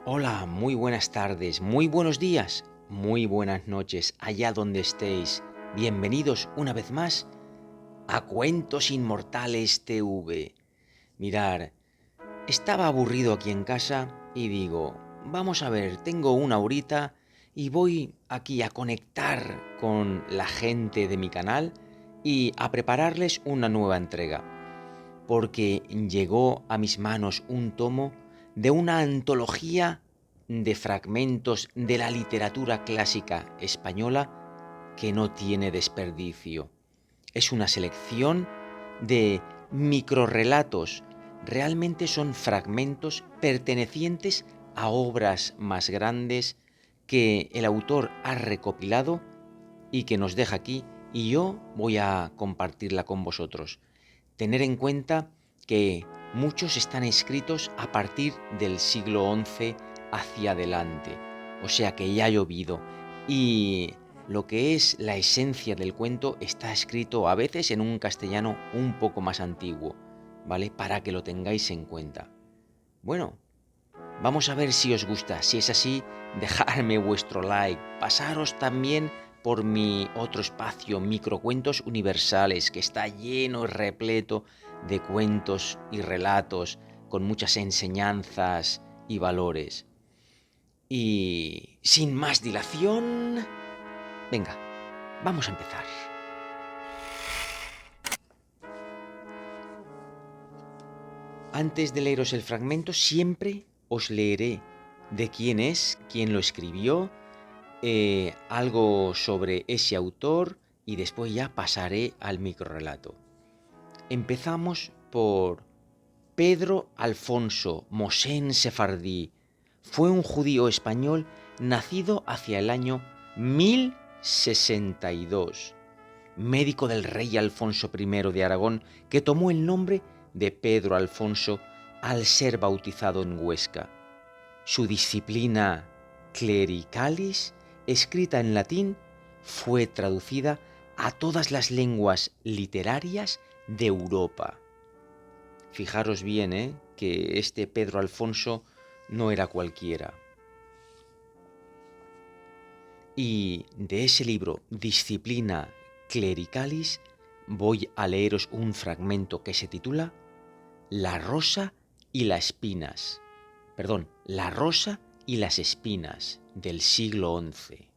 Hola, muy buenas tardes, muy buenos días, muy buenas noches, allá donde estéis. Bienvenidos una vez más a Cuentos Inmortales TV. Mirar, estaba aburrido aquí en casa y digo, vamos a ver, tengo una horita y voy aquí a conectar con la gente de mi canal y a prepararles una nueva entrega, porque llegó a mis manos un tomo de una antología de fragmentos de la literatura clásica española que no tiene desperdicio. Es una selección de microrrelatos. Realmente son fragmentos pertenecientes a obras más grandes que el autor ha recopilado y que nos deja aquí, y yo voy a compartirla con vosotros. Tener en cuenta que muchos están escritos a partir del siglo XI hacia adelante, o sea que ya ha llovido, y lo que es la esencia del cuento está escrito a veces en un castellano un poco más antiguo, ¿vale? Para que lo tengáis en cuenta. Bueno, vamos a ver si os gusta. Si es así, dejadme vuestro like. Pasaros también por mi otro espacio, Microcuentos Universales, que está lleno y repleto de cuentos y relatos con muchas enseñanzas y valores. Y sin más dilación, venga, vamos a empezar. Antes de leeros el fragmento, siempre os leeré de quién es, quién lo escribió, algo sobre ese autor y después ya pasaré al microrrelato. Empezamos por Pedro Alfonso Mosén Sefardí. Fue un judío español nacido hacia el año 1062, médico del rey Alfonso I de Aragón, que tomó el nombre de Pedro Alfonso al ser bautizado en Huesca. Su disciplina Clericalis, escrita en latín, fue traducida a todas las lenguas literarias de Europa. Fijaros bien, que este Pedro Alfonso no era cualquiera. Y de ese libro, Disciplina Clericalis, voy a leeros un fragmento que se titula La rosa y las espinas. Perdón, La rosa y las espinas, del siglo XI.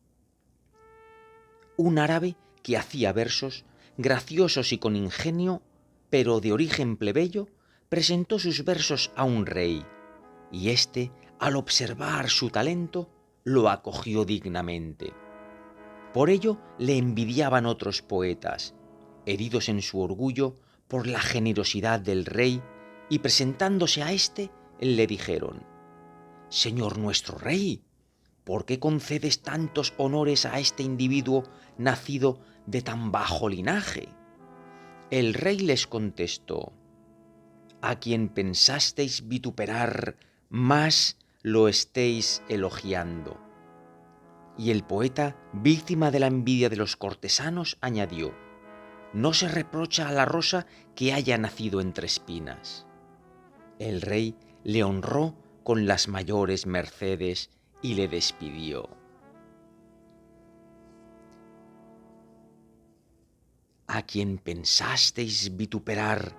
Un árabe que hacía versos graciosos y con ingenio, pero de origen plebeyo, presentó sus versos a un rey, y éste, al observar su talento, lo acogió dignamente. Por ello le envidiaban otros poetas, heridos en su orgullo por la generosidad del rey, y presentándose a éste, le dijeron: «Señor nuestro rey, ¿por qué concedes tantos honores a este individuo nacido de tan bajo linaje?». El rey les contestó: «A quien pensasteis vituperar, más lo estéis elogiando». Y el poeta, víctima de la envidia de los cortesanos, añadió: «No se reprocha a la rosa que haya nacido entre espinas». El rey le honró con las mayores mercedes y le despidió. A quien pensasteis vituperar,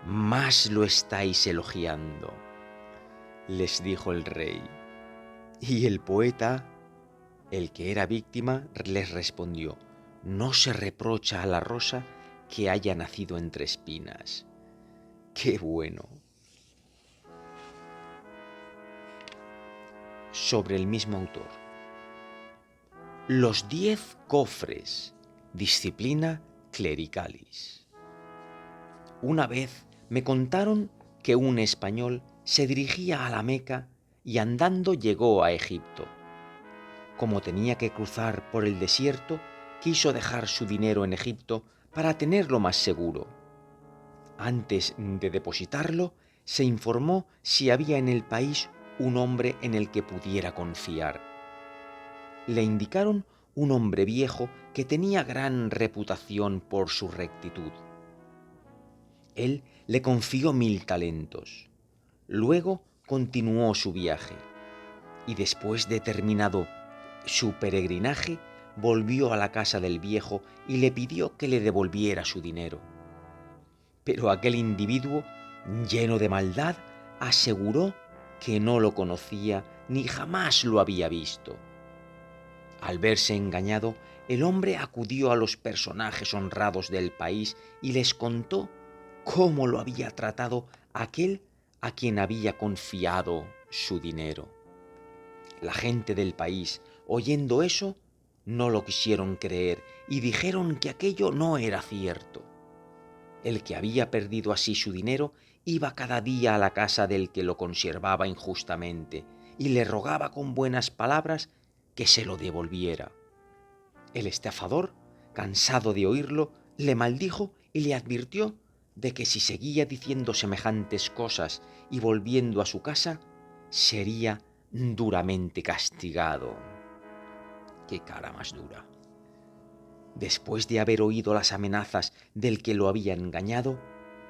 más lo estáis elogiando, les dijo el rey. Y el poeta, el que era víctima, les respondió: no se reprocha a la rosa que haya nacido entre espinas. ¡Qué bueno! Sobre el mismo autor. Los 10 cofres, disciplina clericalis. Una vez me contaron que un español se dirigía a la Meca y andando llegó a Egipto. Como tenía que cruzar por el desierto, quiso dejar su dinero en Egipto para tenerlo más seguro. Antes de depositarlo, se informó si había en el país un hombre en el que pudiera confiar. Le indicaron un hombre viejo que tenía gran reputación por su rectitud. Él le confió 1000 talentos. Luego continuó su viaje. y después de terminado su peregrinaje, volvió a la casa del viejo y le pidió que le devolviera su dinero. Pero aquel individuo, lleno de maldad, aseguró que no lo conocía ni jamás lo había visto. Al verse engañado, el hombre acudió a los personajes honrados del país y les contó cómo lo había tratado aquel a quien había confiado su dinero. La gente del país, oyendo eso, no lo quisieron creer y dijeron que aquello no era cierto. El que había perdido así su dinero iba cada día a la casa del que lo conservaba injustamente y le rogaba con buenas palabras que se lo devolviera. El estafador, cansado de oírlo, le maldijo y le advirtió de que si seguía diciendo semejantes cosas y volviendo a su casa, sería duramente castigado. ¡Qué cara más dura! Después de haber oído las amenazas del que lo había engañado,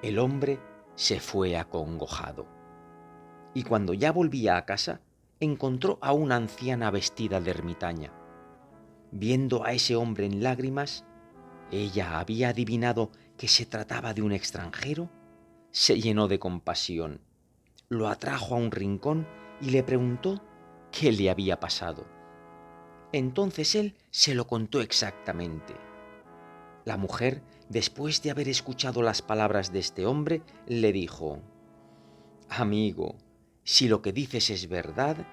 el hombre se fue acongojado. Y cuando ya volvía a casa, encontró a una anciana vestida de ermitaña. Viendo a ese hombre en lágrimas, ella había adivinado que se trataba de un extranjero, se llenó de compasión, lo atrajo a un rincón y le preguntó qué le había pasado. Entonces él se lo contó exactamente. La mujer, después de haber escuchado las palabras de este hombre, le dijo: «Amigo, si lo que dices es verdad,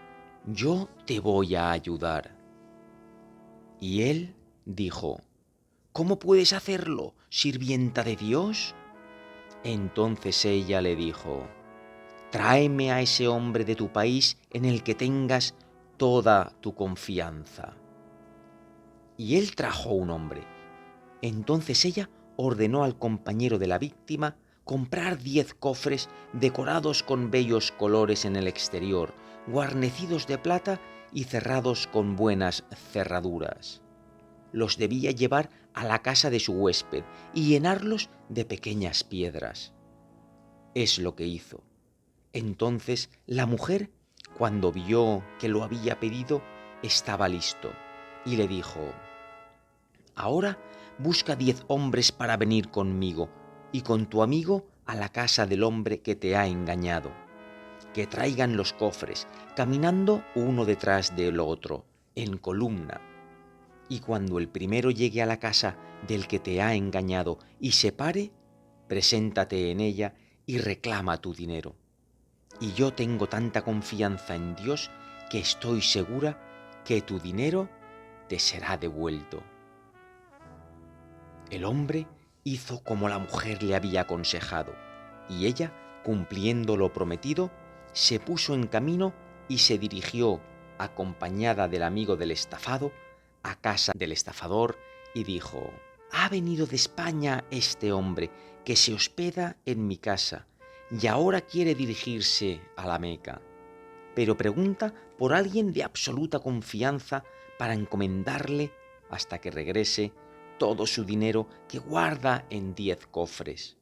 yo te voy a ayudar». Y él dijo: «¿Cómo puedes hacerlo, sirvienta de Dios?». Entonces ella le dijo: «Tráeme a ese hombre de tu país en el que tengas toda tu confianza». Y él trajo un hombre. Entonces ella ordenó al compañero de la víctima comprar 10 cofres decorados con bellos colores en el exterior, guarnecidos de plata y cerrados con buenas cerraduras. Los debía llevar a la casa de su huésped y llenarlos de pequeñas piedras. Es lo que hizo. Entonces la mujer, cuando vio que lo había pedido, estaba listo y le dijo: «Ahora busca 10 hombres para venir conmigo y con tu amigo a la casa del hombre que te ha engañado. Que traigan los cofres, caminando uno detrás del otro, en columna. Y cuando el primero llegue a la casa del que te ha engañado y se pare, preséntate en ella y reclama tu dinero. Y yo tengo tanta confianza en Dios que estoy segura que tu dinero te será devuelto». El hombre hizo como la mujer le había aconsejado, y ella, cumpliendo lo prometido, se puso en camino y se dirigió, acompañada del amigo del estafado, a casa del estafador y dijo: «Ha venido de España este hombre, que se hospeda en mi casa, y ahora quiere dirigirse a la Meca, pero pregunta por alguien de absoluta confianza para encomendarle, hasta que regrese, todo su dinero que guarda en 10 cofres.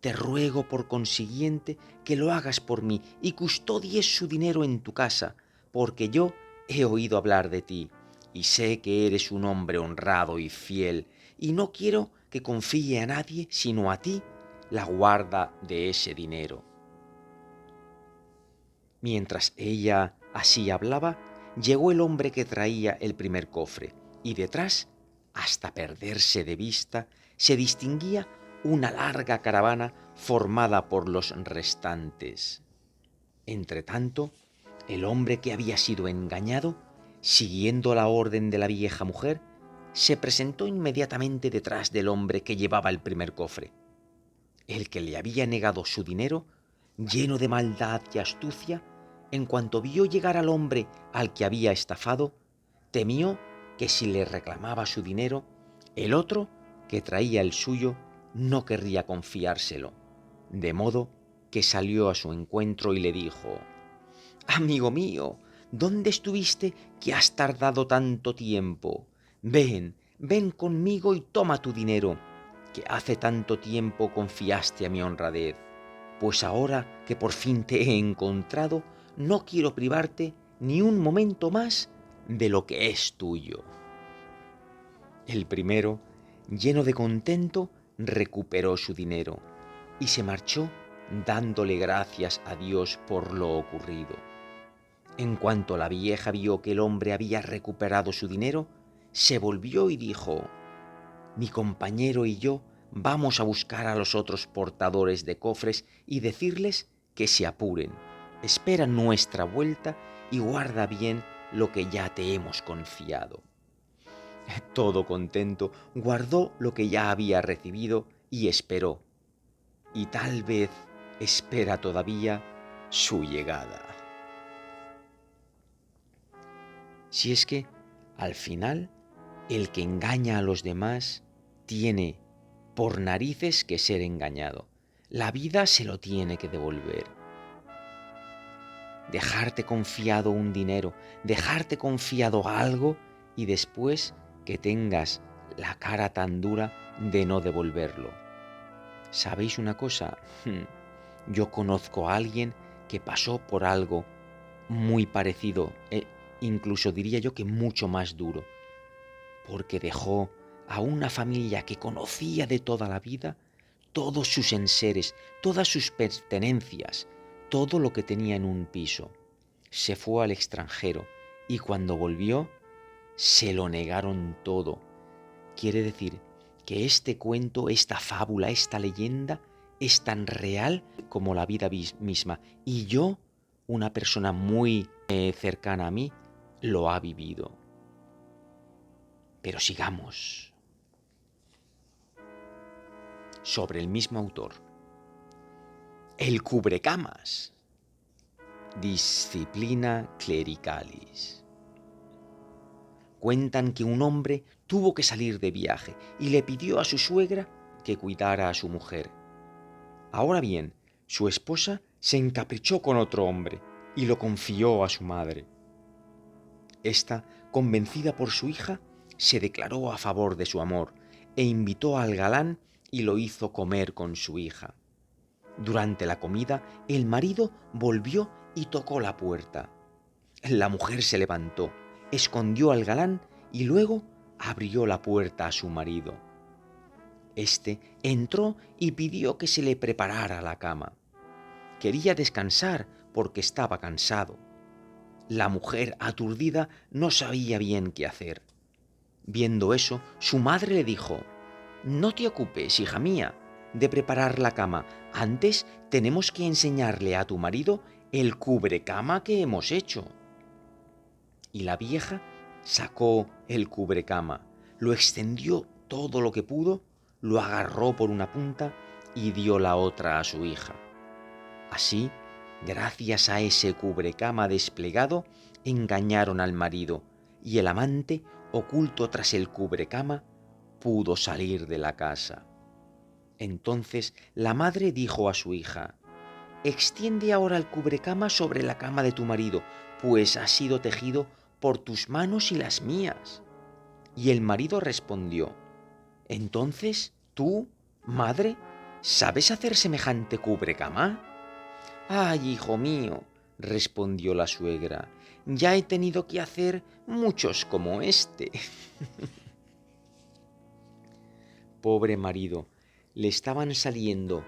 Te ruego por consiguiente que lo hagas por mí y custodies su dinero en tu casa, porque yo he oído hablar de ti y sé que eres un hombre honrado y fiel, y no quiero que confíe a nadie sino a ti la guarda de ese dinero». Mientras ella así hablaba, llegó el hombre que traía el primer cofre, y detrás, hasta perderse de vista, se distinguía una larga caravana formada por los restantes. Entretanto, el hombre que había sido engañado, siguiendo la orden de la vieja mujer, se presentó inmediatamente detrás del hombre que llevaba el primer cofre. El que le había negado su dinero, lleno de maldad y astucia, en cuanto vio llegar al hombre al que había estafado, temió que si le reclamaba su dinero, el otro, que traía el suyo, no querría confiárselo, de modo que salió a su encuentro y le dijo: «Amigo mío, ¿dónde estuviste que has tardado tanto tiempo? Ven conmigo y toma tu dinero, que hace tanto tiempo confiaste a mi honradez. Pues ahora que por fin te he encontrado, no quiero privarte ni un momento más de lo que es tuyo. El primero, lleno de contento, recuperó su dinero y se marchó dándole gracias a Dios por lo ocurrido. En cuanto la vieja vio que el hombre había recuperado su dinero, se volvió y dijo: mi compañero y yo vamos a buscar a los otros portadores de cofres y decirles que se apuren. Espera nuestra vuelta y guarda bien lo que ya te hemos confiado. Todo contento, guardó lo que ya había recibido y esperó. Y tal vez espera todavía su llegada. Si es que, al final, el que engaña a los demás tiene por narices que ser engañado. La vida se lo tiene que devolver. Dejarte confiado un dinero, dejarte confiado algo y después que tengas la cara tan dura de no devolverlo. ¿Sabéis una cosa? Yo conozco a alguien que pasó por algo muy parecido, incluso diría yo que mucho más duro, porque dejó a una familia que conocía de toda la vida, todos sus enseres, todas sus pertenencias, todo lo que tenía en un piso. Se fue al extranjero y cuando volvió se lo negaron todo. Quiere decir que este cuento, esta fábula, esta leyenda es tan real como la vida misma. Y yo, una persona muy cercana a mí, lo ha vivido. Pero sigamos. Sobre el mismo autor. El cubrecamas. Disciplina clericalis. Cuentan que un hombre tuvo que salir de viaje y le pidió a su suegra que cuidara a su mujer. Ahora bien, su esposa se encaprichó con otro hombre y lo confió a su madre. Esta, convencida por su hija, se declaró a favor de su amor e invitó al galán y lo hizo comer con su hija. Durante la comida, el marido volvió y tocó la puerta. La mujer se levantó, escondió al galán y luego abrió la puerta a su marido. Este entró y pidió que se le preparara la cama. Quería descansar porque estaba cansado. La mujer, aturdida, no sabía bien qué hacer. Viendo eso, su madre le dijo: «No te ocupes, hija mía, de preparar la cama. Antes tenemos que enseñarle a tu marido el cubrecama que hemos hecho». Y la vieja sacó el cubrecama, lo extendió todo lo que pudo, lo agarró por una punta y dio la otra a su hija. Así, gracias a ese cubrecama desplegado, engañaron al marido y el amante, oculto tras el cubrecama, pudo salir de la casa. Entonces la madre dijo a su hija: «Extiende ahora el cubrecama sobre la cama de tu marido, pues ha sido tejido por tus manos y las mías». Y el marido respondió: «Entonces, tú, madre, ¿sabes hacer semejante cubrecama?». «Ay, hijo mío», respondió la suegra, «ya he tenido que hacer muchos como este». Pobre marido, le estaban saliendo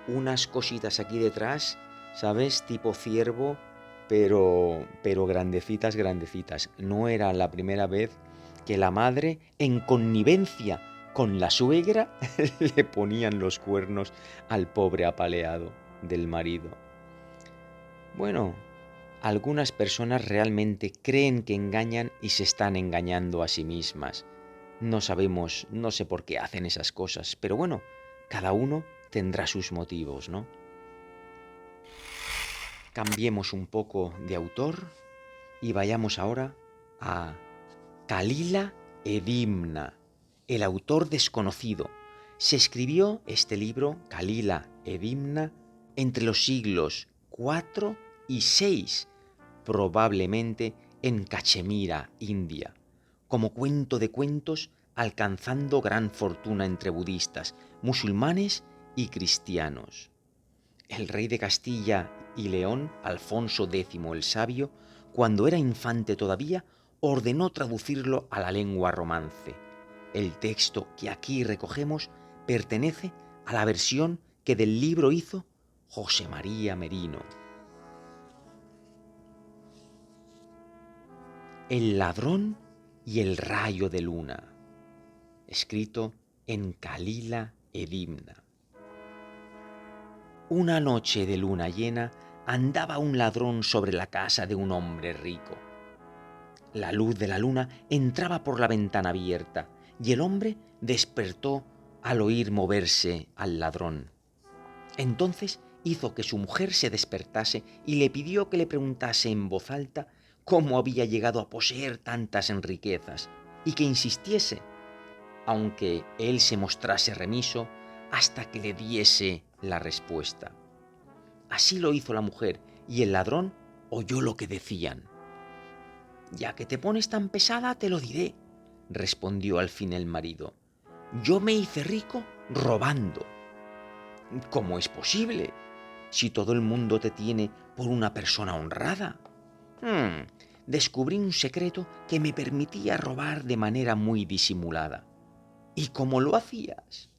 unas cositas aquí detrás, ¿sabes? Tipo ciervo, pero grandecitas, grandecitas. No era la primera vez que la madre, en connivencia con la suegra, le ponían los cuernos al pobre apaleado del marido. Bueno, algunas personas realmente creen que engañan y se están engañando a sí mismas. No sabemos, no sé por qué hacen esas cosas, pero bueno, cada uno tendrá sus motivos, ¿no? Cambiemos un poco de autor y vayamos ahora a Calila Edimna, el autor desconocido. Se escribió este libro, Calila Edimna, entre los siglos IV y VI, probablemente en Cachemira, India, como cuento de cuentos, alcanzando gran fortuna entre budistas, musulmanes y cristianos. El rey de Castilla y León, Alfonso X el Sabio, cuando era infante todavía, ordenó traducirlo a la lengua romance. El texto que aquí recogemos pertenece a la versión que del libro hizo José María Merino. El ladrón y el rayo de luna, escrito en Calila Edimna. Una noche de luna llena andaba un ladrón sobre la casa de un hombre rico. La luz de la luna entraba por la ventana abierta y el hombre despertó al oír moverse al ladrón. Entonces hizo que su mujer se despertase y le pidió que le preguntase en voz alta cómo había llegado a poseer tantas riquezas y que insistiese, aunque él se mostrase remiso, hasta que le diese la respuesta. Así lo hizo la mujer y el ladrón oyó lo que decían. «Ya que te pones tan pesada, te lo diré», respondió al fin el marido. «Yo me hice rico robando». «¿Cómo es posible? Si todo el mundo te tiene por una persona honrada». Descubrí un secreto que me permitía robar de manera muy disimulada». «¿Y cómo lo hacías?»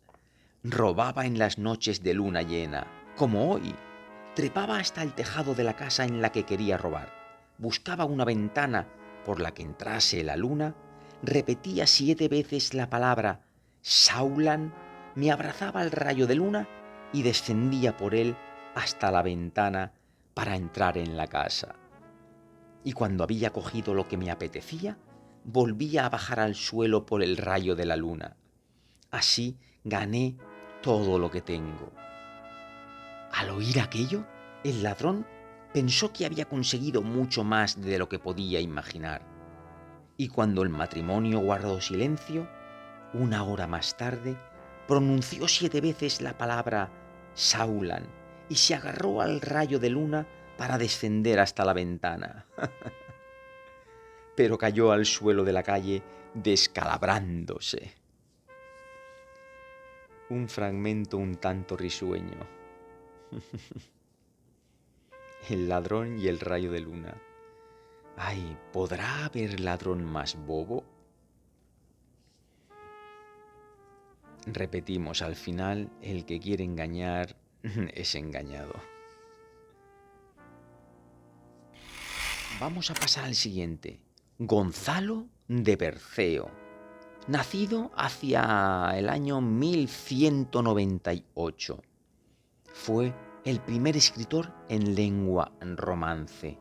«Robaba en las noches de luna llena, como hoy. Trepaba hasta el tejado de la casa en la que quería robar. Buscaba una ventana por la que entrase la luna, repetía 7 veces la palabra Saulan, me abrazaba al rayo de luna y descendía por él hasta la ventana para entrar en la casa. Y cuando había cogido lo que me apetecía, volvía a bajar al suelo por el rayo de la luna. Así gané todo lo que tengo». Al oír aquello, el ladrón pensó que había conseguido mucho más de lo que podía imaginar. Y cuando el matrimonio guardó silencio, 1 hora más tarde, pronunció 7 veces la palabra Saulan y se agarró al rayo de luna para descender hasta la ventana. Pero cayó al suelo de la calle descalabrándose. Un fragmento un tanto risueño. El ladrón y el rayo de luna. Ay, ¿podrá haber ladrón más bobo? Repetimos, al final, el que quiere engañar es engañado. Vamos a pasar al siguiente. Gonzalo de Berceo, nacido hacia el año 1198. Fue el primer escritor en lengua romance.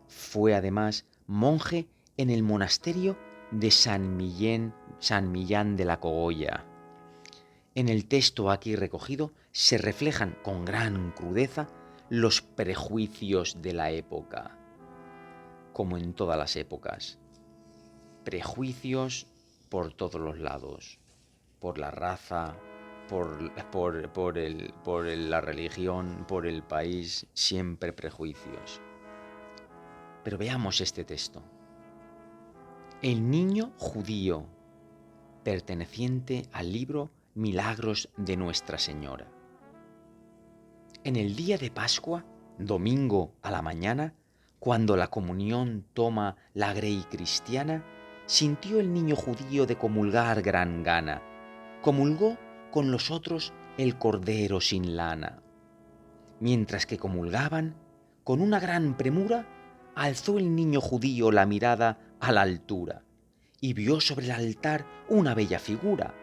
Fue además monje en el monasterio de San Millán de la Cogolla. En el texto aquí recogido se reflejan con gran crudeza los prejuicios de la época, como en todas las épocas. Prejuicios por todos los lados, por la raza, por la religión, por el país, siempre prejuicios. Pero veamos este texto. El niño judío, perteneciente al libro Milagros de Nuestra Señora. En el día de Pascua, domingo a la mañana, cuando la comunión toma la grey cristiana, sintió el niño judío de comulgar gran gana. Comulgó con los otros el cordero sin lana. Mientras que comulgaban, con una gran premura, alzó el niño judío la mirada a la altura y vio sobre el altar una bella figura,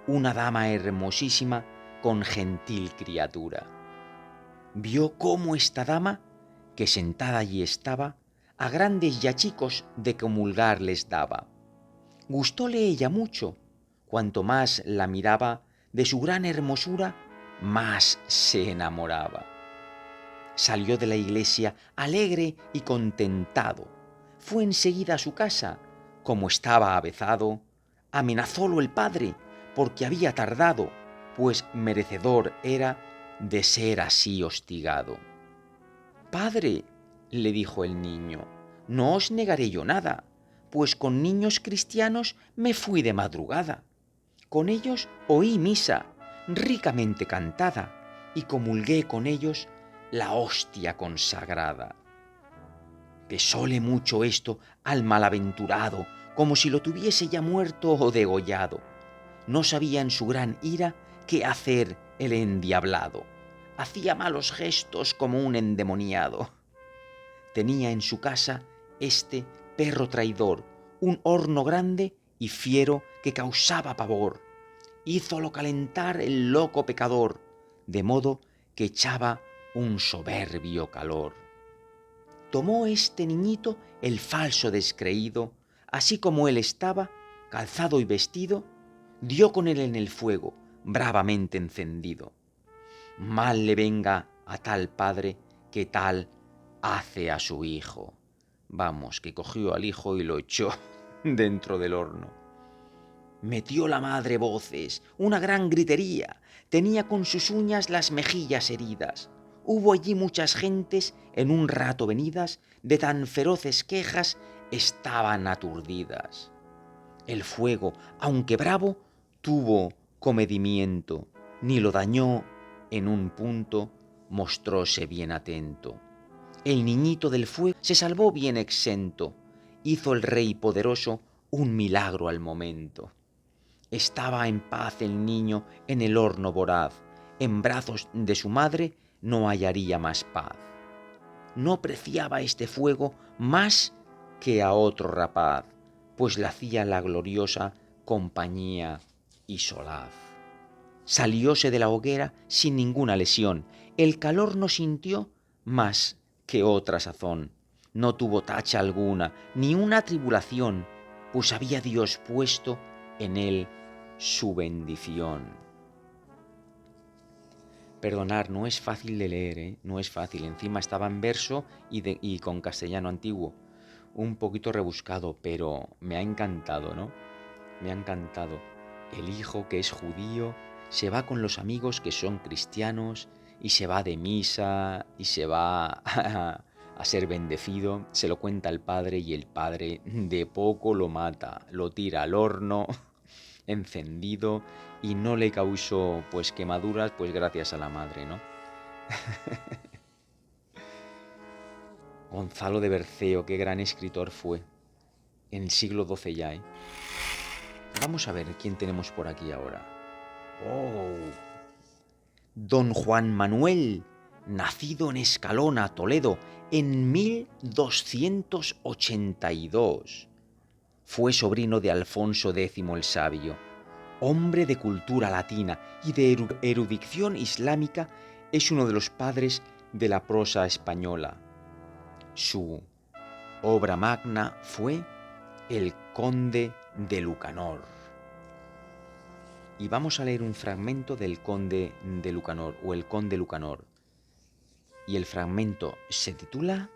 una dama hermosísima con gentil criatura. Vio cómo esta dama, que sentada allí estaba, a grandes y a chicos de comulgar les daba. Gustóle ella mucho, cuanto más la miraba, de su gran hermosura, más se enamoraba. Salió de la iglesia alegre y contentado. Fue enseguida a su casa. Como estaba avezado, amenazólo el padre, porque había tardado, pues merecedor era de ser así hostigado. «Padre», le dijo el niño, «no os negaré yo nada, pues con niños cristianos me fui de madrugada. Con ellos oí misa, ricamente cantada, y comulgué con ellos la hostia consagrada». Pesóle mucho esto al malaventurado, como si lo tuviese ya muerto o degollado. No sabía en su gran ira qué hacer el endiablado. Hacía malos gestos como un endemoniado. Tenía en su casa este perro traidor un horno grande y fiero que causaba pavor. Hízolo calentar el loco pecador, de modo que echaba un soberbio calor. Tomó este niñito el falso descreído, así como él estaba, calzado y vestido, dio con él en el fuego, bravamente encendido. Mal le venga a tal padre que tal hace a su hijo. Vamos, que cogió al hijo y lo echó dentro del horno. Metió la madre voces, una gran gritería, tenía con sus uñas las mejillas heridas. Hubo allí muchas gentes, en un rato venidas, de tan feroces quejas estaban aturdidas. El fuego, aunque bravo, tuvo comedimiento, ni lo dañó en un punto, mostróse bien atento. El niñito del fuego se salvó bien exento, hizo el rey poderoso un milagro al momento. Estaba en paz el niño en el horno voraz, en brazos de su madre no hallaría más paz. No preciaba este fuego más que a otro rapaz, pues le hacía la gloriosa compañía y solaz. Salióse de la hoguera sin ninguna lesión, el calor no sintió más que otra sazón. No tuvo tacha alguna, ni una tribulación, pues había Dios puesto en él su bendición. Perdonar, no es fácil de leer, ¿eh? No es fácil. Encima estaba en verso y con castellano antiguo. Un poquito rebuscado, pero me ha encantado, ¿no? Me ha encantado. El hijo que es judío se va con los amigos que son cristianos y se va de misa y se va a ser bendecido. Se lo cuenta al padre y el padre de poco lo mata, lo tira al horno encendido y no le causó pues quemaduras pues gracias a la madre, ¿no? Gonzalo de Berceo, qué gran escritor fue, en el siglo XII ya, ¿eh? Vamos a ver quién tenemos por aquí ahora. ¡Oh! Don Juan Manuel, nacido en Escalona, Toledo, en 1282. Fue sobrino de Alfonso X el Sabio. Hombre de cultura latina y de erudición islámica, es uno de los padres de la prosa española. Su obra magna fue El Conde de Lucanor. Y vamos a leer un fragmento del Conde de Lucanor, o El Conde Lucanor. Y el fragmento se titula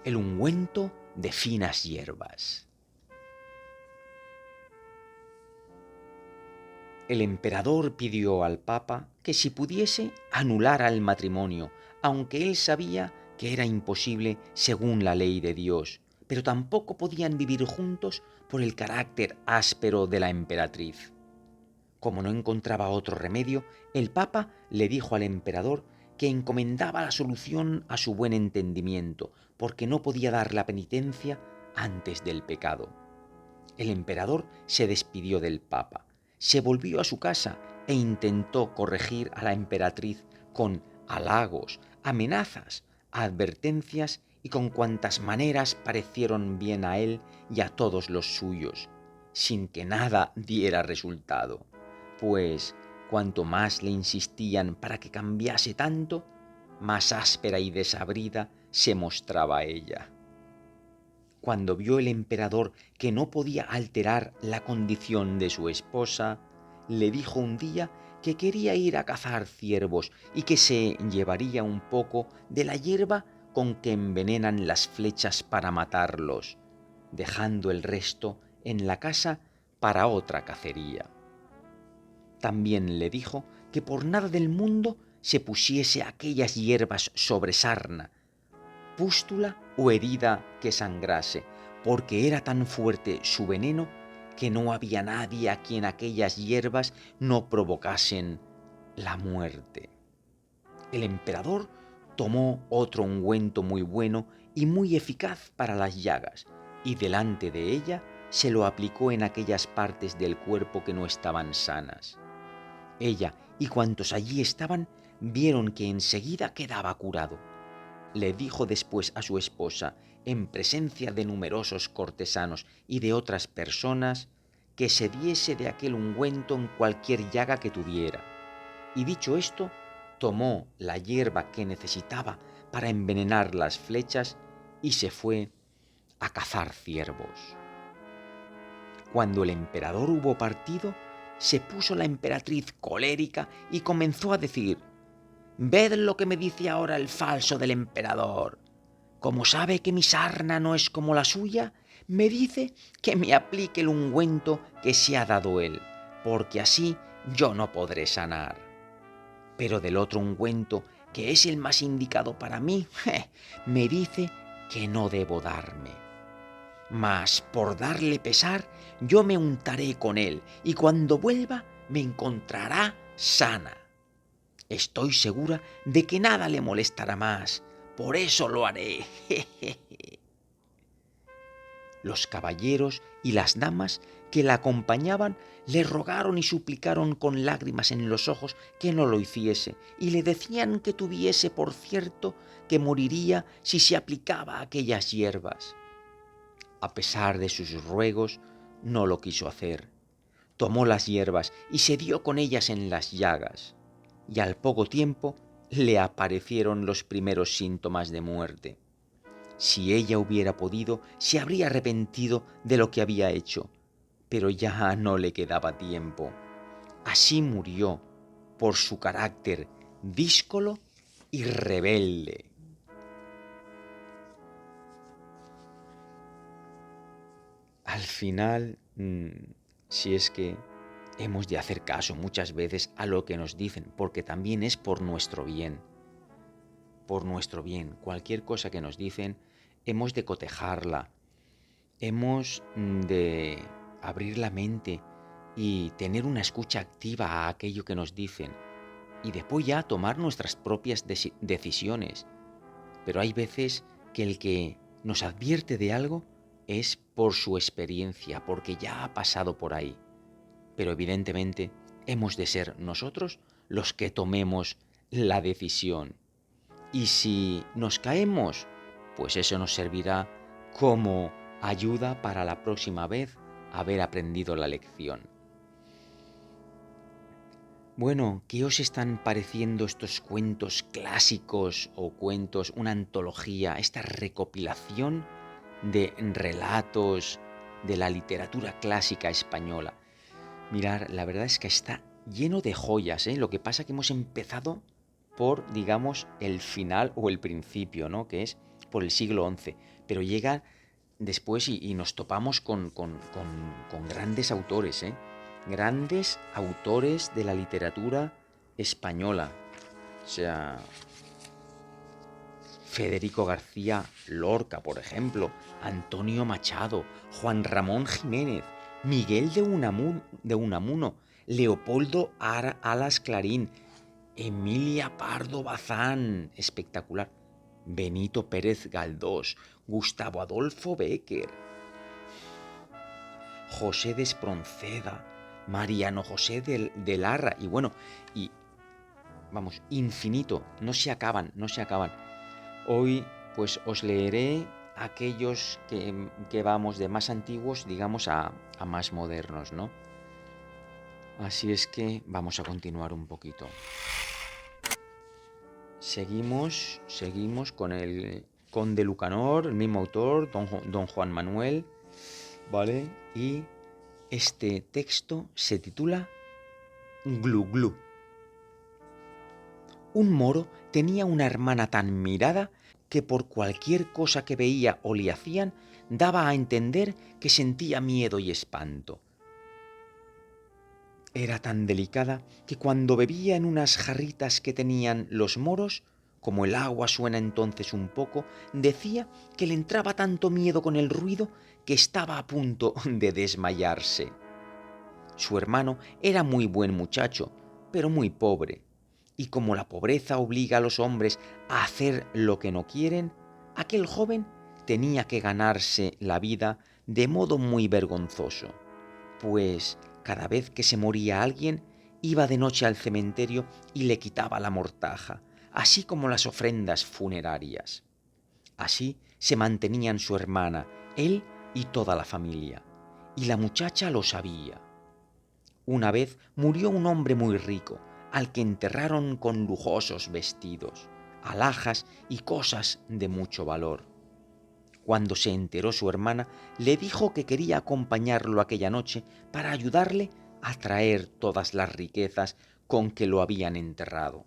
El ungüento de finas hierbas. El emperador pidió al Papa que si pudiese anulara el matrimonio, aunque él sabía que era imposible según la ley de Dios, pero tampoco podían vivir juntos por el carácter áspero de la emperatriz. Como no encontraba otro remedio, el Papa le dijo al emperador que encomendaba la solución a su buen entendimiento, porque no podía dar la penitencia antes del pecado. El emperador se despidió del Papa, se volvió a su casa e intentó corregir a la emperatriz con halagos, amenazas, advertencias y con cuantas maneras parecieron bien a él y a todos los suyos, sin que nada diera resultado, pues cuanto más le insistían para que cambiase tanto, más áspera y desabrida se mostraba ella. Cuando vio el emperador que no podía alterar la condición de su esposa, le dijo un día que quería ir a cazar ciervos y que se llevaría un poco de la hierba con que envenenan las flechas para matarlos, dejando el resto en la casa para otra cacería. También le dijo que por nada del mundo se pusiese aquellas hierbas sobre sarna, pústula o herida que sangrase, porque era tan fuerte su veneno que no había nadie a quien aquellas hierbas no provocasen la muerte. El emperador tomó otro ungüento muy bueno y muy eficaz para las llagas, y delante de ella se lo aplicó en aquellas partes del cuerpo que no estaban sanas. Ella y cuantos allí estaban vieron que enseguida quedaba curado. Le dijo después a su esposa, en presencia de numerosos cortesanos y de otras personas, que se diese de aquel ungüento en cualquier llaga que tuviera. Y dicho esto, tomó la hierba que necesitaba para envenenar las flechas y se fue a cazar ciervos. Cuando el emperador hubo partido, se puso la emperatriz colérica y comenzó a decir: «Ved lo que me dice ahora el falso del emperador. Como sabe que mi sarna no es como la suya, me dice que me aplique el ungüento que se ha dado él, porque así yo no podré sanar. Pero del otro ungüento, que es el más indicado para mí, me dice que no debo darme. Mas por darle pesar, yo me untaré con él, y cuando vuelva me encontrará sana. Estoy segura de que nada le molestará más, por eso lo haré». Los caballeros y las damas que la acompañaban le rogaron y suplicaron con lágrimas en los ojos que no lo hiciese, y le decían que tuviese por cierto que moriría si se aplicaba aquellas hierbas. A pesar de sus ruegos, no lo quiso hacer. Tomó las hierbas y se dio con ellas en las llagas, y al poco tiempo le aparecieron los primeros síntomas de muerte. Si ella hubiera podido, se habría arrepentido de lo que había hecho, pero ya no le quedaba tiempo. Así murió por su carácter díscolo y rebelde. Al final, si es que hemos de hacer caso muchas veces a lo que nos dicen, porque también es por nuestro bien. Por nuestro bien. Cualquier cosa que nos dicen, hemos de cotejarla, hemos de abrir la mente y tener una escucha activa a aquello que nos dicen, y después ya tomar nuestras propias decisiones. Pero hay veces que el que nos advierte de algo es por su experiencia, porque ya ha pasado por ahí. Pero evidentemente hemos de ser nosotros los que tomemos la decisión. Y si nos caemos, pues eso nos servirá como ayuda para la próxima vez haber aprendido la lección. Bueno, ¿qué os están pareciendo estos cuentos clásicos o cuentos, una antología, esta recopilación de relatos de la literatura clásica española? Mirar, la verdad es que está lleno de joyas, ¿eh? Lo que pasa es que hemos empezado por, digamos, el final o el principio, ¿no? Que es por el siglo XI, pero llega después y nos topamos con grandes autores, ¿eh? Grandes autores de la literatura española. O sea, Federico García Lorca, por ejemplo, Antonio Machado, Juan Ramón Jiménez, Miguel de Unamuno, Leopoldo Alas Clarín, Emilia Pardo Bazán, espectacular, Benito Pérez Galdós, Gustavo Adolfo Bécquer, José de Espronceda, Mariano José de Larra, y bueno, y vamos, infinito, no se acaban. Hoy pues os leeré aquellos que vamos de más antiguos, digamos, a más modernos, ¿no? Así es que vamos a continuar un poquito. Seguimos con el Conde Lucanor, el mismo autor, don Juan Manuel, ¿vale? Y este texto se titula Glu Glu. Un moro tenía una hermana tan mirada que por cualquier cosa que veía o le hacían, daba a entender que sentía miedo y espanto. Era tan delicada que cuando bebía en unas jarritas que tenían los moros, como el agua suena entonces un poco, decía que le entraba tanto miedo con el ruido que estaba a punto de desmayarse. Su hermano era muy buen muchacho, pero muy pobre, y como la pobreza obliga a los hombres a hacer lo que no quieren, aquel joven tenía que ganarse la vida de modo muy vergonzoso, pues cada vez que se moría alguien, iba de noche al cementerio y le quitaba la mortaja, así como las ofrendas funerarias. Así se mantenían su hermana, él y toda la familia, y la muchacha lo sabía. Una vez murió un hombre muy rico, al que enterraron con lujosos vestidos, alhajas y cosas de mucho valor. Cuando se enteró su hermana, le dijo que quería acompañarlo aquella noche para ayudarle a traer todas las riquezas con que lo habían enterrado.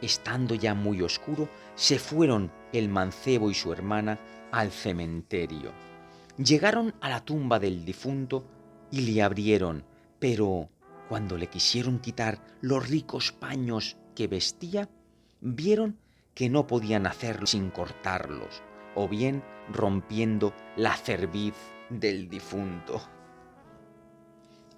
Estando ya muy oscuro, se fueron el mancebo y su hermana al cementerio. Llegaron a la tumba del difunto y le abrieron, pero cuando le quisieron quitar los ricos paños que vestía, vieron que no podían hacerlo sin cortarlos, o bien rompiendo la cerviz del difunto.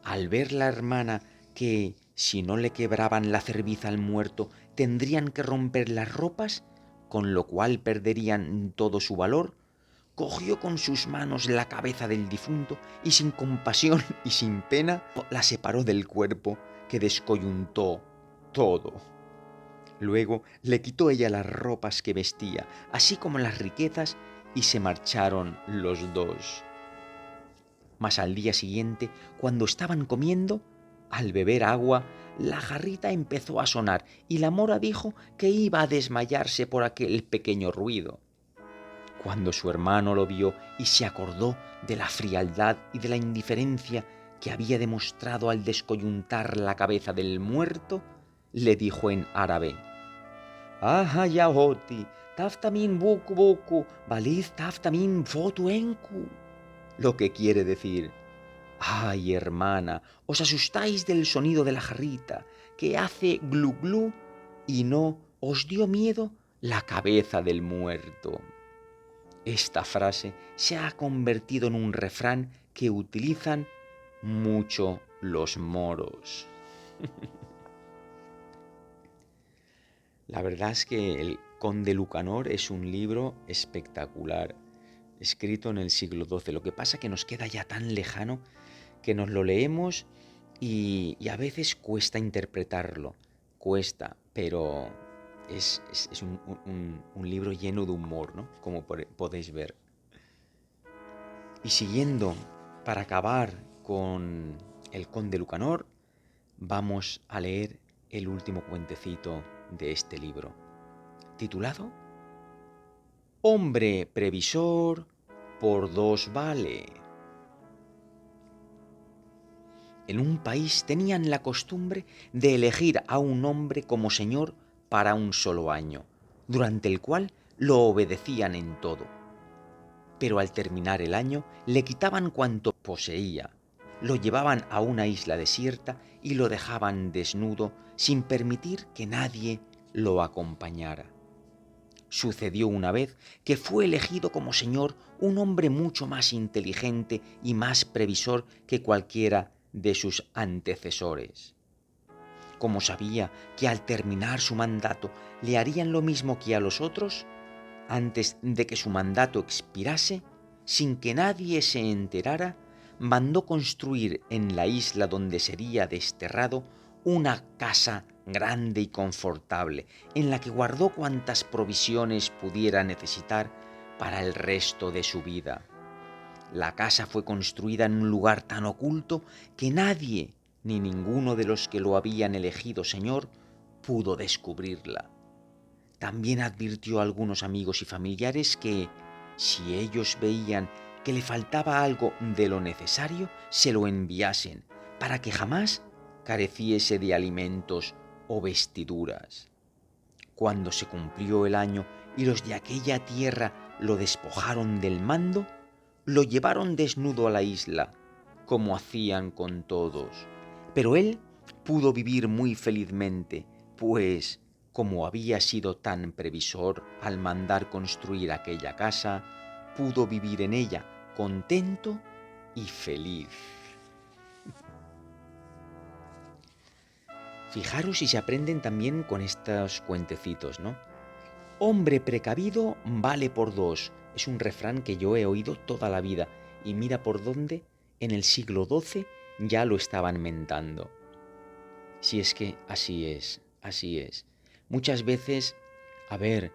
Al ver la hermana que, si no le quebraban la cerviz al muerto, tendrían que romper las ropas, con lo cual perderían todo su valor, cogió con sus manos la cabeza del difunto y sin compasión y sin pena la separó del cuerpo, que descoyuntó todo. Luego le quitó ella las ropas que vestía, así como las riquezas, y se marcharon los dos. Mas al día siguiente, cuando estaban comiendo, al beber agua, la jarrita empezó a sonar y la mora dijo que iba a desmayarse por aquel pequeño ruido. Cuando su hermano lo vio y se acordó de la frialdad y de la indiferencia que había demostrado al descoyuntar la cabeza del muerto, le dijo en árabe: "Aha yaoti, taftamin buku buku, baliz taftamin fotu enku", lo que quiere decir: "Ay, hermana, os asustáis del sonido de la jarrita, que hace glu glu, y no os dio miedo la cabeza del muerto". Esta frase se ha convertido en un refrán que utilizan mucho los moros. La verdad es que el Conde Lucanor es un libro espectacular, escrito en el siglo XII. Lo que pasa es que nos queda ya tan lejano que nos lo leemos y a veces cuesta interpretarlo. Cuesta, pero es un libro lleno de humor, ¿no? Como podéis ver. Y siguiendo, para acabar con el Conde Lucanor, vamos a leer el último cuentecito de este libro, titulado Hombre previsor por dos vale. En un país tenían la costumbre de elegir a un hombre como señor para un solo año, durante el cual lo obedecían en todo. Pero al terminar el año le quitaban cuanto poseía, lo llevaban a una isla desierta y lo dejaban desnudo sin permitir que nadie lo acompañara. Sucedió una vez que fue elegido como señor un hombre mucho más inteligente y más previsor que cualquiera de sus antecesores. Como sabía que al terminar su mandato le harían lo mismo que a los otros, antes de que su mandato expirase, sin que nadie se enterara, mandó construir en la isla donde sería desterrado una casa grande y confortable, en la que guardó cuantas provisiones pudiera necesitar para el resto de su vida. La casa fue construida en un lugar tan oculto que nadie, ni ninguno de los que lo habían elegido señor, pudo descubrirla. También advirtió a algunos amigos y familiares que, si ellos veían que le faltaba algo de lo necesario, se lo enviasen, para que jamás careciese de alimentos o vestiduras. Cuando se cumplió el año y los de aquella tierra lo despojaron del mando, lo llevaron desnudo a la isla, como hacían con todos. Pero él pudo vivir muy felizmente, pues, como había sido tan previsor al mandar construir aquella casa, pudo vivir en ella contento y feliz. Fijaros si se aprenden también con estos cuentecitos, ¿no? Hombre precavido vale por dos. Es un refrán que yo he oído toda la vida. Y mira por dónde en el siglo XII ya lo estaban mentando. Si es que así es, así es. Muchas veces, a ver,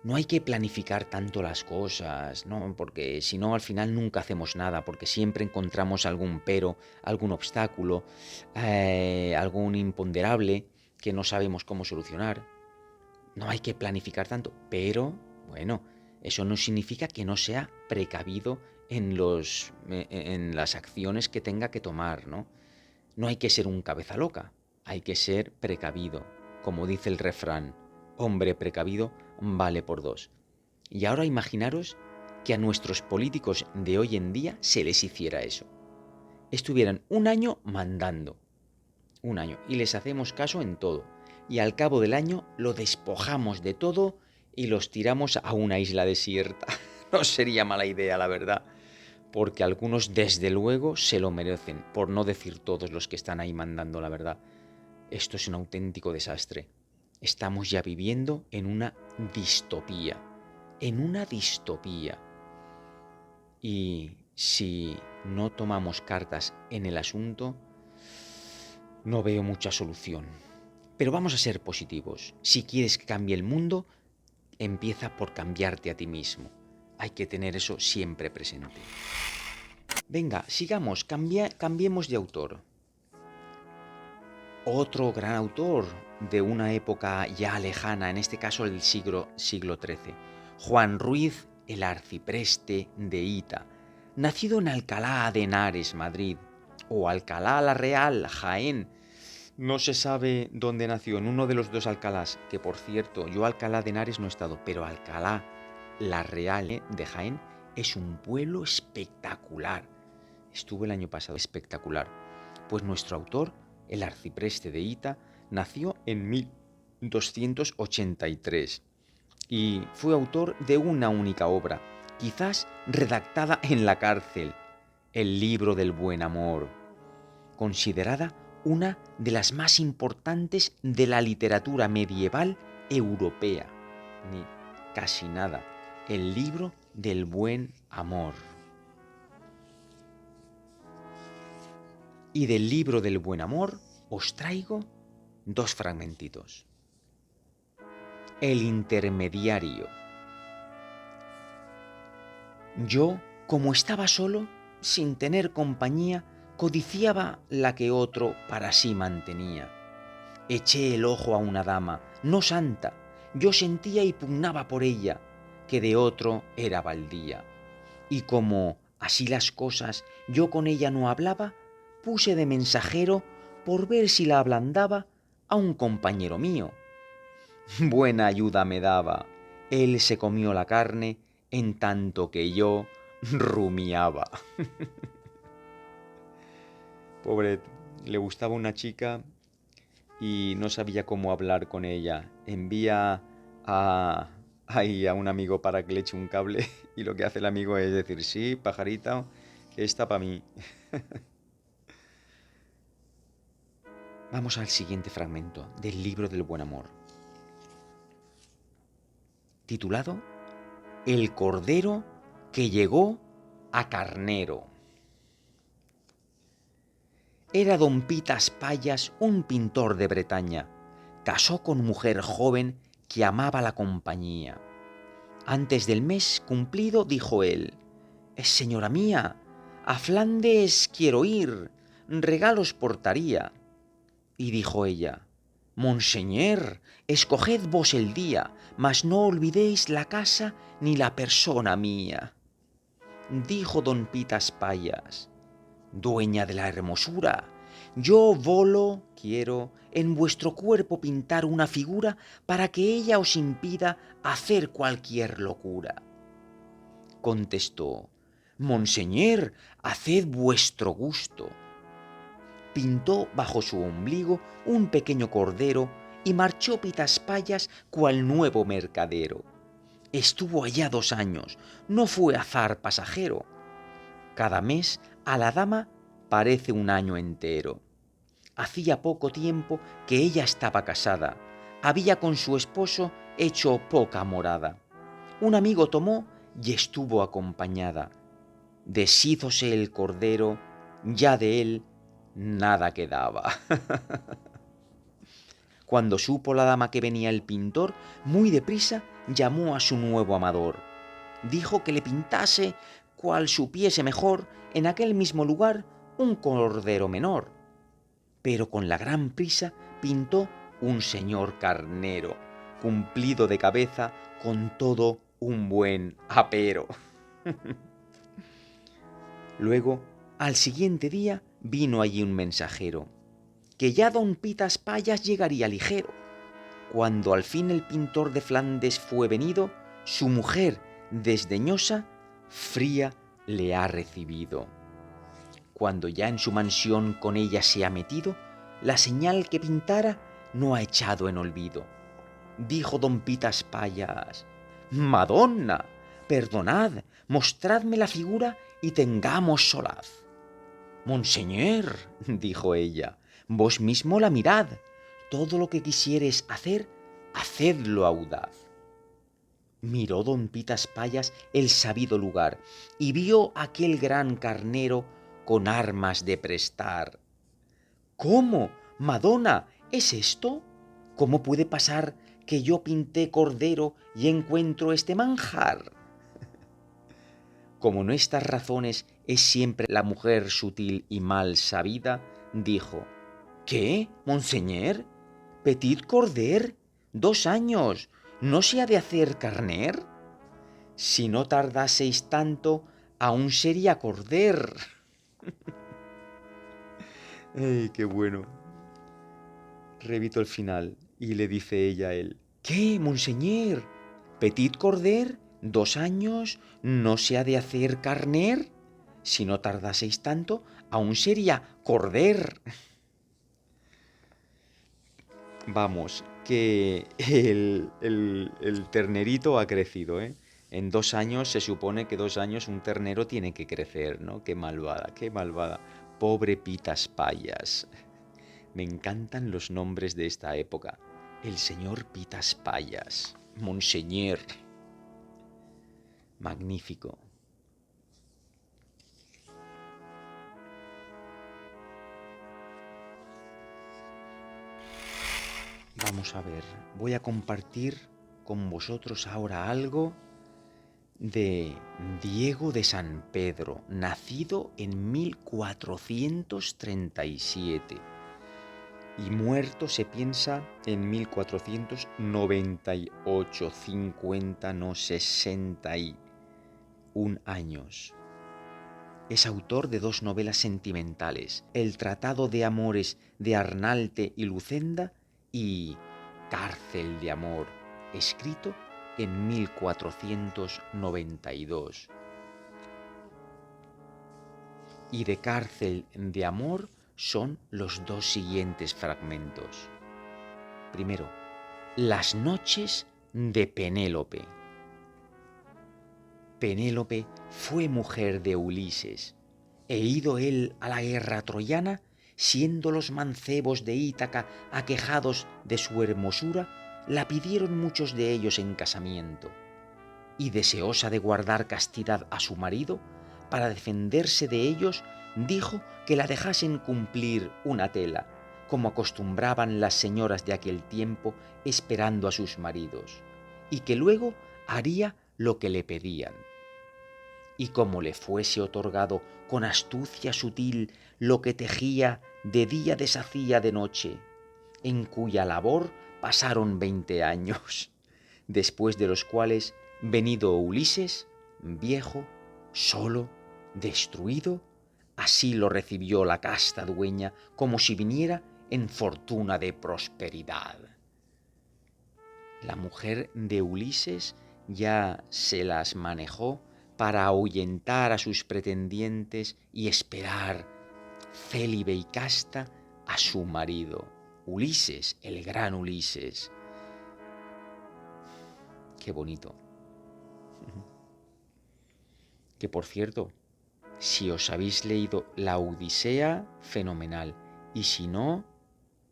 no hay que planificar tanto las cosas, ¿no? Porque si no, al final nunca hacemos nada, porque siempre encontramos algún pero, algún obstáculo, algún imponderable que no sabemos cómo solucionar. No hay que planificar tanto, pero bueno, eso no significa que no sea precavido en las acciones que tenga que tomar, ¿no? No hay que ser un cabeza loca, hay que ser precavido. Como dice el refrán, hombre precavido vale por dos. Y ahora imaginaros que a nuestros políticos de hoy en día se les hiciera eso. Estuvieran un año mandando, un año, y les hacemos caso en todo. Y al cabo del año lo despojamos de todo y los tiramos a una isla desierta. No sería mala idea, la verdad, porque algunos desde luego se lo merecen, por no decir todos los que están ahí mandando, la verdad. Esto es un auténtico desastre. Estamos ya viviendo en una distopía, en una distopía. Y si no tomamos cartas en el asunto, no veo mucha solución. Pero vamos a ser positivos. Si quieres que cambie el mundo, empieza por cambiarte a ti mismo. Hay que tener eso siempre presente. Venga, sigamos, cambiemos de autor. Otro gran autor de una época ya lejana, en este caso el siglo XIII, Juan Ruiz el Arcipreste de Hita, nacido en Alcalá de Henares, Madrid, o Alcalá la Real, Jaén. No se sabe dónde nació, en uno de los dos Alcalás, que por cierto, yo Alcalá de Henares no he estado, pero Alcalá la Real de Jaén es un pueblo espectacular. Estuve el año pasado, espectacular. Pues nuestro autor, el Arcipreste de Hita, nació en 1283 y fue autor de una única obra, quizás redactada en la cárcel, el Libro del Buen Amor, considerada una de las más importantes de la literatura medieval europea. Ni casi nada. El Libro del Buen Amor. Y del Libro del Buen Amor os traigo dos fragmentitos. El intermediario. Yo, como estaba solo, sin tener compañía, codiciaba la que otro para sí mantenía. Eché el ojo a una dama, no santa, yo sentía y pugnaba por ella, que de otro era baldía. Y como así las cosas yo con ella no hablaba, puse de mensajero por ver si la ablandaba a un compañero mío. Buena ayuda me daba, él se comió la carne en tanto que yo rumiaba. Pobre, le gustaba una chica y no sabía cómo hablar con ella. Envía ahí a un amigo para que le eche un cable y lo que hace el amigo es decir, sí, pajarita, esta para mí. Vamos al siguiente fragmento del Libro del Buen Amor, titulado El Cordero que llegó a carnero. Era don Pitas Payas un pintor de Bretaña. Casó con mujer joven que amaba la compañía. Antes del mes cumplido dijo él, señora mía, a Flandes quiero ir, regalos portaría. Y dijo ella, Monseñor, escoged vos el día, mas no olvidéis la casa ni la persona mía. Dijo don Pitas Payas, dueña de la hermosura, yo volo quiero en vuestro cuerpo pintar una figura para que ella os impida hacer cualquier locura. Contestó, Monseñor, haced vuestro gusto. Pintó bajo su ombligo un pequeño cordero y marchó Pitas Payas cual nuevo mercadero. Estuvo allá 2 años, no fue azar pasajero. Cada mes a la dama parece un año entero. Hacía poco tiempo que ella estaba casada, había con su esposo hecho poca morada. Un amigo tomó y estuvo acompañada. Deshízose el cordero, ya de él nada quedaba. Cuando supo la dama que venía el pintor, muy deprisa llamó a su nuevo amador. Dijo que le pintase, cual supiese mejor, en aquel mismo lugar un cordero menor. Pero con la gran prisa pintó un señor carnero, cumplido de cabeza, con todo un buen apero. Luego, al siguiente día, vino allí un mensajero, que ya don Pitas Payas llegaría ligero. Cuando al fin el pintor de Flandes fue venido, su mujer, desdeñosa, fría le ha recibido. Cuando ya en su mansión con ella se ha metido, la señal que pintara no ha echado en olvido. Dijo don Pitas Payas: «Madonna, perdonad, mostradme la figura y tengamos solaz». «Monseñor», dijo ella, «vos mismo la mirad, todo lo que quisieres hacer, hacedlo audaz». Miró don Pitas Payas el sabido lugar y vio aquel gran carnero con armas de prestar. «¿Cómo, Madonna, es esto? ¿Cómo puede pasar que yo pinté cordero y encuentro este manjar?» Como en estas razones es siempre la mujer sutil y mal sabida, dijo: «¿Qué, monseñor? ¿Petit corder? 2 años, ¿no se ha de hacer carner? Si no tardaseis tanto, aún sería corder». ¡Ay, qué bueno! Repito el final y le dice ella a él: «¿Qué, monseñor? ¿Petit corder? 2 años, ¿no se ha de hacer carner? Si no tardaseis tanto, aún sería corder». Vamos, que el ternerito ha crecido, ¿eh? En 2 años se supone que 2 años un ternero tiene que crecer, ¿no? Qué malvada, qué malvada. Pobre Pitas Payas. Me encantan los nombres de esta época. El señor Pitas Payas. Monseñor. Magnífico. Vamos a ver, voy a compartir con vosotros ahora algo de Diego de San Pedro, nacido en 1437 y muerto se piensa en 1498, 50, no 61 años. Es autor de 2 novelas sentimentales, El Tratado de Amores de Arnalte y Lucenda y Cárcel de Amor, escrito en 1492. Y de Cárcel de Amor son los 2 siguientes fragmentos. Primero, Las noches de Penélope. Penélope fue mujer de Ulises, e ido él a la guerra troyana, siendo los mancebos de Ítaca aquejados de su hermosura, la pidieron muchos de ellos en casamiento, y deseosa de guardar castidad a su marido, para defenderse de ellos, dijo que la dejasen cumplir una tela, como acostumbraban las señoras de aquel tiempo esperando a sus maridos, y que luego haría lo que le pedían. Y como le fuese otorgado con astucia sutil lo que tejía de día deshacía de noche, en cuya labor pasaron 20 años, después de los cuales, venido Ulises, viejo, solo, destruido, así lo recibió la casta dueña, como si viniera en fortuna de prosperidad. La mujer de Ulises ya se las manejó para ahuyentar a sus pretendientes y esperar, célibe y casta, a su marido, Ulises, el gran Ulises. Qué bonito. Que por cierto, si os habéis leído la Odisea, fenomenal. Y si no,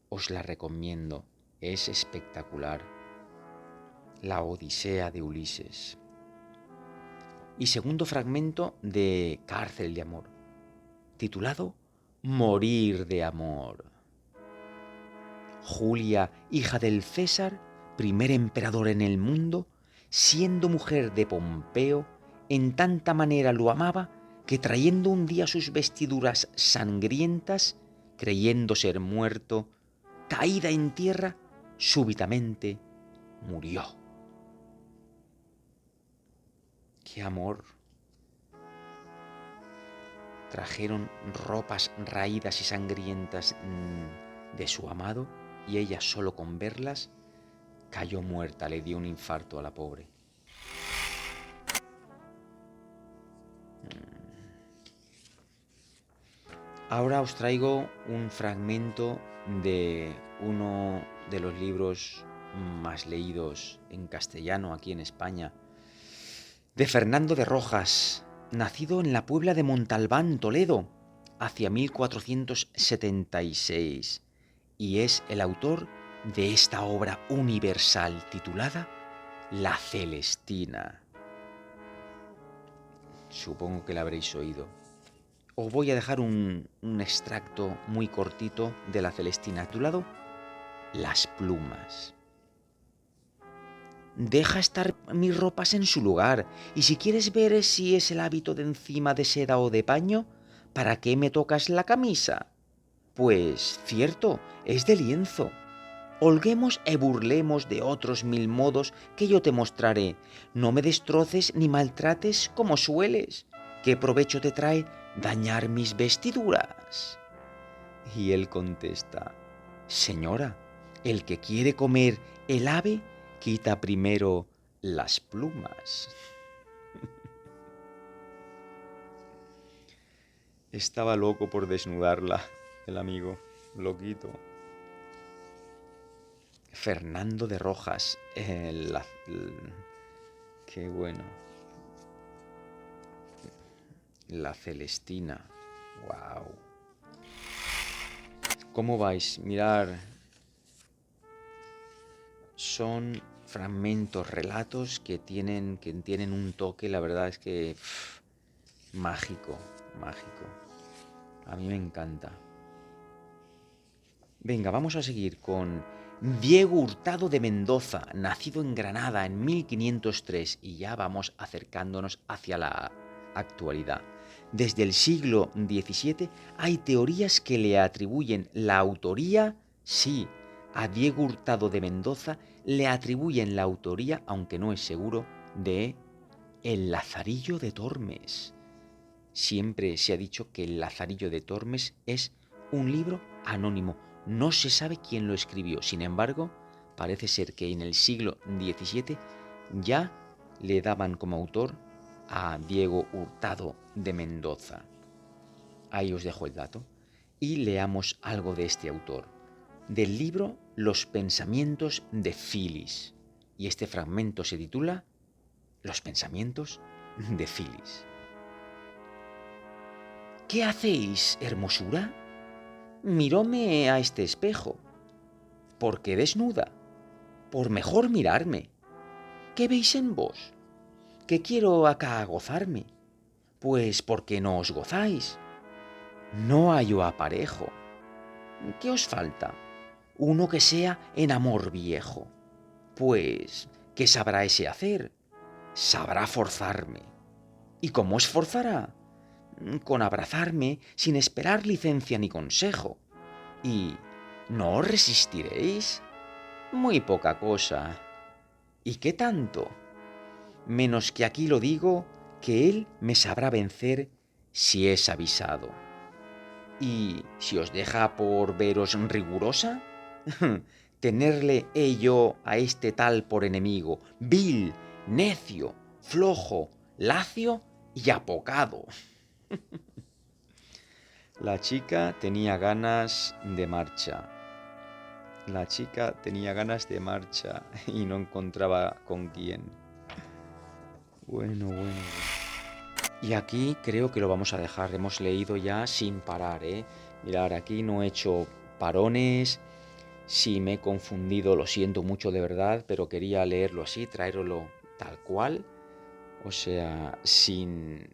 os la recomiendo. Es espectacular. la Odisea de Ulises. Y segundo fragmento de Cárcel de amor, titulado Morir de amor. Julia, hija del César, primer emperador en el mundo, siendo mujer de Pompeo, en tanta manera lo amaba que trayendo un día sus vestiduras sangrientas, creyendo ser muerto, caída en tierra, súbitamente murió. ¡Qué amor! Trajeron ropas raídas y sangrientas de su amado y ella solo con verlas cayó muerta, le dio un infarto a la pobre. Ahora os traigo un fragmento de uno de los libros más leídos en castellano aquí en España, de Fernando de Rojas, nacido en la Puebla de Montalbán, Toledo, hacia 1476, y es el autor de esta obra universal titulada La Celestina. Supongo que la habréis oído. Os voy a dejar un extracto muy cortito de La Celestina, titulado Las plumas. Deja estar mis ropas en su lugar, y si quieres ver si es el hábito de encima de seda o de paño, ¿para qué me tocas la camisa? Pues, cierto, es de lienzo. Holguemos e burlemos de otros mil modos que yo te mostraré. No me destroces ni maltrates como sueles. ¿Qué provecho te trae dañar mis vestiduras? Y él contesta, Señora, el que quiere comer el ave, quita primero las plumas. Estaba loco por desnudarla, el amigo, loquito. Fernando de Rojas, qué bueno. La Celestina, wow. ¿Cómo vais? Mirar, son fragmentos, relatos que tienen un toque, la verdad es que mágico, mágico. A mí me encanta. Venga, vamos a seguir con Diego Hurtado de Mendoza, nacido en Granada en 1503, y ya vamos acercándonos hacia la actualidad. Desde el siglo XVII hay teorías que le atribuyen la autoría, sí, a Diego Hurtado de Mendoza le atribuyen la autoría, aunque no es seguro, de El Lazarillo de Tormes. Siempre se ha dicho que El Lazarillo de Tormes es un libro anónimo. No se sabe quién lo escribió. Sin embargo, parece ser que en el siglo XVII ya le daban como autor a Diego Hurtado de Mendoza. Ahí os dejo el dato. Y leamos algo de este autor. Del libro Los pensamientos de Filis. Y este fragmento se titula Los pensamientos de Filis. ¿Qué hacéis, hermosura? Miróme a este espejo. ¿Por qué desnuda? Por mejor mirarme. ¿Qué veis en vos? Que quiero acá gozarme. Pues ¿por qué no os gozáis? No hallo aparejo. ¿Qué os falta? Uno que sea en amor viejo. Pues, ¿qué sabrá ese hacer? Sabrá forzarme. ¿Y cómo os forzará? Con abrazarme sin esperar licencia ni consejo. ¿Y no os resistiréis? Muy poca cosa. ¿Y qué tanto? Menos que aquí lo digo, que él me sabrá vencer si es avisado. ¿Y si os deja por veros rigurosa? Tenerle he yo a este tal por enemigo, vil, necio, flojo, lacio y apocado. La chica tenía ganas de marcha. La chica tenía ganas de marcha y no encontraba con quién. Bueno. Y aquí creo que lo vamos a dejar. Hemos leído ya sin parar, ¿eh? Mirad, aquí no he hecho parones Si me he confundido, lo siento mucho de verdad, pero quería leerlo así, traerlo tal cual. O sea, sin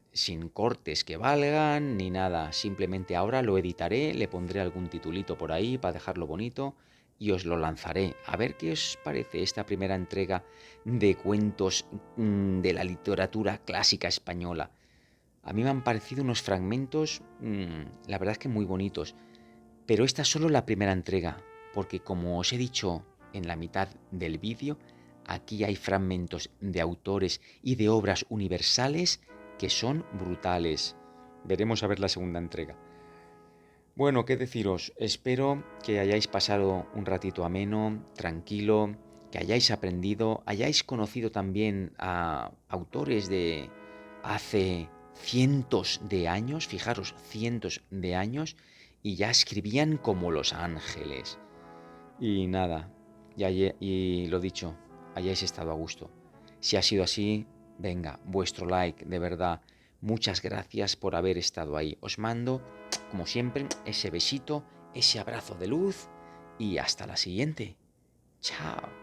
cortes que valgan ni nada. Simplemente ahora lo editaré, le pondré algún titulito por ahí para dejarlo bonito y os lo lanzaré. A ver qué os parece esta primera entrega de cuentos de la literatura clásica española. A mí me han parecido unos fragmentos, la verdad es que muy bonitos. Pero esta es solo la primera entrega, porque como os he dicho en la mitad del vídeo, aquí hay fragmentos de autores y de obras universales que son brutales. Veremos a ver la segunda entrega. Bueno, qué deciros, espero que hayáis pasado un ratito ameno, tranquilo, que hayáis aprendido, hayáis conocido también a autores de hace cientos de años, fijaros, cientos de años, y ya escribían como los ángeles. Y nada, y lo dicho, hayáis estado a gusto. Si ha sido así, venga, vuestro like, de verdad. Muchas gracias por haber estado ahí. Os mando, como siempre, ese besito, ese abrazo de luz y hasta la siguiente. Chao.